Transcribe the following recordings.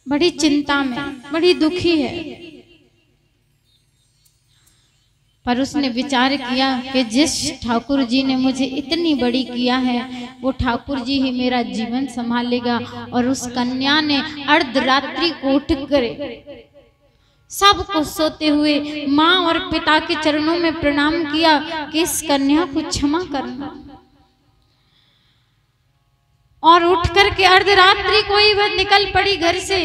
बड़ी चिंता में, बड़ी दुखी है। पर उसने विचार किया कि जिस ठाकुर जी ने मुझे इतनी बड़ी किया है वो ठाकुर जी ही मेरा जीवन संभालेगा। और उस कन्या ने अर्धरात्रि को उठ कर सबको सोते हुए माँ और पिता के चरणों में प्रणाम किया कि इस कन्या को क्षमा करना। और उठ करके अर्धरात्रि को ही वह निकल पड़ी घर से।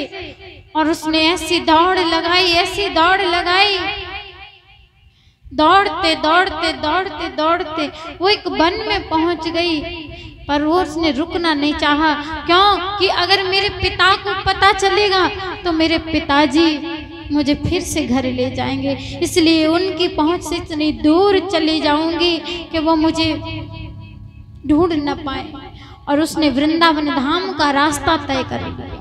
और उसने ऐसी दौड़ लगाई, ऐसी दौड़ लगाई, दौड़ते दौड़ते दौड़ते दौड़ते वो एक वन में पहुंच गई। पर वो उसने रुकना नहीं चाहा। क्यों कि अगर मेरे पिता को पता चलेगा तो मेरे पिताजी मुझे फिर से घर ले जाएंगे, इसलिए उनकी पहुंच से इतनी दूर चली जाऊंगी कि वो मुझे ढूंढ न पाए। और उसने वृंदावन धाम का रास्ता तय कर लिया।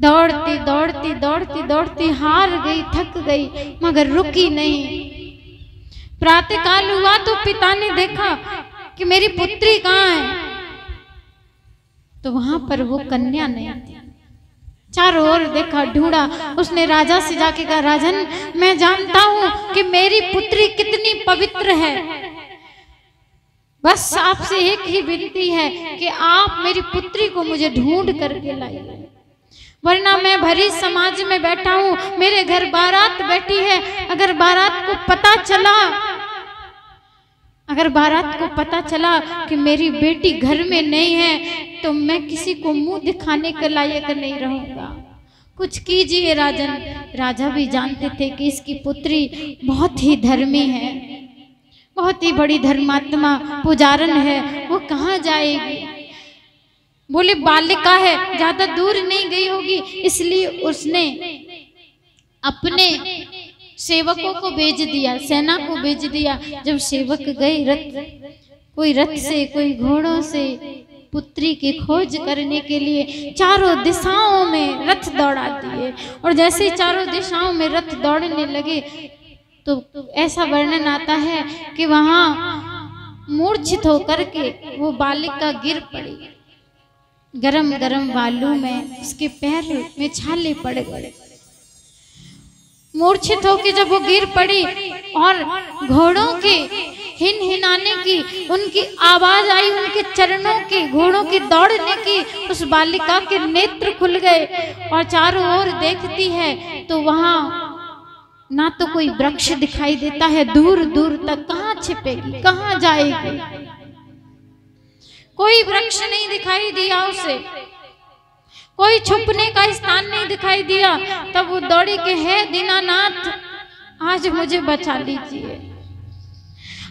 दौड़ती दौड़ती दौड़ती दौड़ती हार गई, थक गई, मगर रुकी नहीं। प्रातः काल हुआ तो पिता ने देखा कि मेरी पुत्री कहाँ है, तो वहां पर वो कन्या नहीं थी। चारों ओर देखा, ढूंढा। उसने राजा से जाके कहा, राजन मैं जानता हूं कि मेरी पुत्री कितनी पवित्र है, बस आपसे एक ही विनती है कि आप मेरी पुत्री को मुझे ढूंढ करके लाइए, वरना मैं भरी समाज में बैठा हूं, मेरे घर बारात बैठी है। अगर बारात को पता चला कि मेरी बेटी घर में नहीं है तो मैं किसी को मुंह दिखाने के लायक नहीं रहूंगा। कुछ कीजिए राजन। राजा भी जानते थे कि इसकी पुत्री बहुत ही धर्मी है, बहुत ही बड़ी धर्मात्मा पुजारन है, वो कहाँ जाएगी। बोले बालिका है, ज्यादा दूर नहीं गई होगी। इसलिए उसने अपने सेवकों को भेज दिया, सेना को भेज दिया। जब सेवक गए कोई रथ से, कोई घोड़ों से पुत्री की खोज करने के लिए चारों दिशाओं में रथ दौड़ा दिए। और जैसे चारों दिशाओं में रथ दौड़ने लगे तो ऐसा वर्णन आता है कि वहां मूर्छित होकर के वो बालिका गिर पड़ी। गरम गरम बालू में उसके पैर में छाले पड़ गए। मूर्छित होकर जब वो गिर पड़ी और घोड़ों के हिनहिनाने की उनकी आवाज आई, उनके चरणों के, घोड़ों के दौड़ने की, उस बालिका के नेत्र खुल गए। और चारों ओर देखती है तो वहां ना तो कोई वृक्ष दिखाई देता है, दूर दूर तक कहाँ छिपेगी, कहाँ जाएगी, कोई वृक्ष नहीं दिखाई दिया उसे, कोई छुपने का स्थान नहीं दिखाई दिया। तब वो दौड़ी के, है दीनानाथ आज मुझे बचा लीजिए,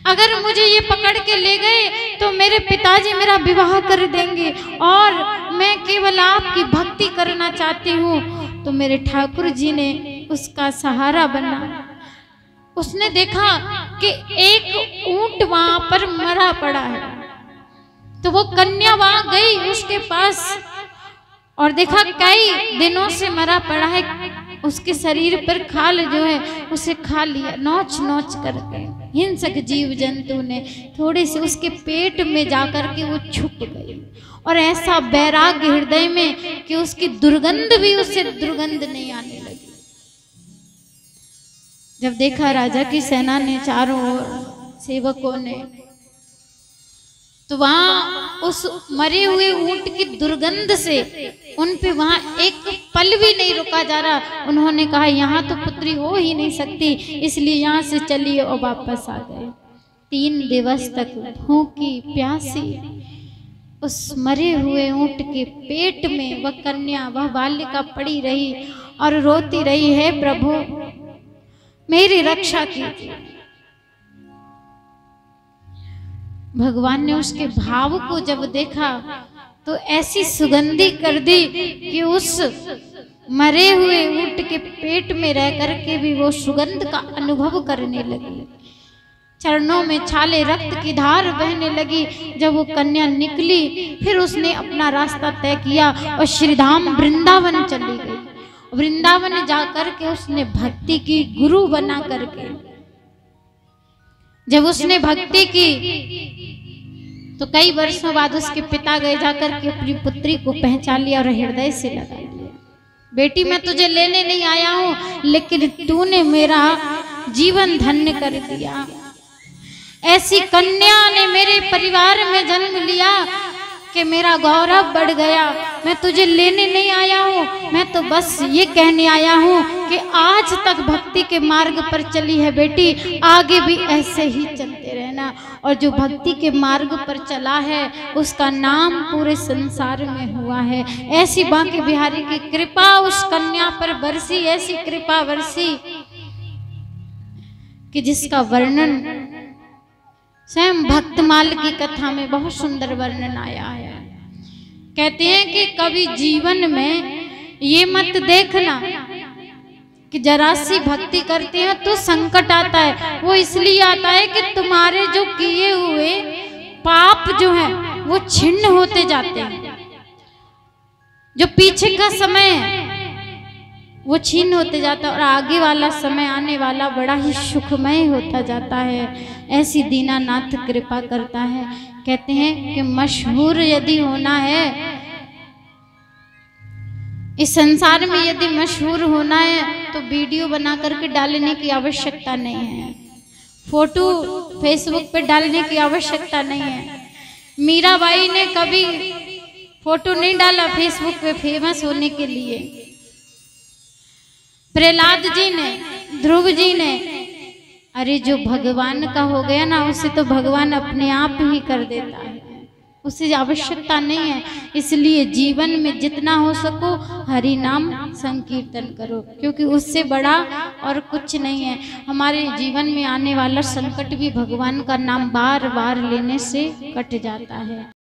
अगर मुझे ये पकड़ के ले गए तो मेरे पिताजी मेरा विवाह कर देंगे और मैं केवल आपकी भक्ति करना चाहती हूँ। तो मेरे ठाकुर जी ने उसका सहारा बना। उसने देखा कि एक ऊंट वहां पर मरा पड़ा है, तो वो कन्या वहां गई उसके पास और देखा कई दिनों से मरा पड़ा है, उसके शरीर पर खाल जो है उसे खा लिया, नोच नोच करके हिंसक जीव जंतु ने थोड़े से उसके पेट में जाकर के वो छुप गई। और ऐसा बैराग्य हृदय में कि उसकी दुर्गंध भी उससे दुर्गंध नहीं आने लगी। जब देखा राजा की सेना ने, चारों ओर सेवकों ने, तो वहां उस मरे हुए ऊंट की दुर्गंध से उन पे वहां एक पल भी नहीं रुका जा रहा। उन्होंने कहा यहाँ तो पुत्री हो ही नहीं सकती, इसलिए यहाँ से चलिए, और वापस आ गए। 3 दिवस तक भूखी प्यासी उस मरे हुए ऊंट के पेट में वह कन्या, वह बालिका पड़ी रही और रोती रही, है प्रभु मेरी रक्षा कीजिए। भगवान ने उसके भाव को जब देखा तो ऐसी सुगंधी कर दी कि उस मरे हुए ऊंट के पेट में रह करके भी वो सुगंध का अनुभव करने लगी। चरणों में छाले, रक्त की धार बहने लगी। जब वो कन्या निकली फिर उसने अपना रास्ता तय किया और श्रीधाम वृंदावन चली गई। वृंदावन जाकर के उसने भक्ति की, गुरु बना करके जब उसने भक्ति की तो कई वर्षों बाद उसके पिता गए जाकर के अपनी पुत्री को पहचान लिया और हृदय से लगा लिया। बेटी मैं तुझे लेने नहीं आया हूं, लेकिन तूने मेरा जीवन धन्य कर दिया। ऐसी कन्या ने मेरे परिवार में जन्म लिया कि मेरा गौरव बढ़ गया। मैं तुझे लेने नहीं आया हूँ, मैं तो बस ये कहने आया हूँ कि आज तक भक्ति के मार्ग पर चली है बेटी, आगे भी ऐसे ही चलते रहना। और जो भक्ति के मार्ग पर चला है उसका नाम पूरे संसार में हुआ है। ऐसी बांके बिहारी की कृपा उस कन्या पर बरसी, ऐसी कृपा बरसी कि जिसका वर्णन स्वयं भक्तमाल की कथा में बहुत सुंदर वर्णन आया है। कहते हैं कि कभी जीवन में ये मत देखना कि जरा सी भक्ति करते हैं तो संकट आता है। वो इसलिए आता है कि तुम्हारे जो किए हुए पाप जो है वो छिन्न होते जाते हैं। जो पीछे का समय है वो छीन होते जाता है और आगे वाला समय आने वाला बड़ा ही सुखमय होता जाता है। ऐसी दीनानाथ कृपा करता है। कहते हैं कि मशहूर यदि होना है, इस संसार में यदि मशहूर होना है तो वीडियो बना करके डालने की आवश्यकता नहीं है, फोटो फेसबुक पे डालने की आवश्यकता नहीं है। मीराबाई ने कभी फोटो नहीं डाला फेसबुक पे फेमस होने के लिए। प्रहलाद जी ने, ध्रुव जी ने, अरे जो भगवान का हो गया ना उसे तो भगवान अपने आप ही कर देता है, उसे आवश्यकता नहीं है। इसलिए जीवन में जितना हो सको हरि नाम संकीर्तन करो, क्योंकि उससे बड़ा और कुछ नहीं है। हमारे जीवन में आने वाला संकट भी भगवान का नाम बार बार लेने से कट जाता है।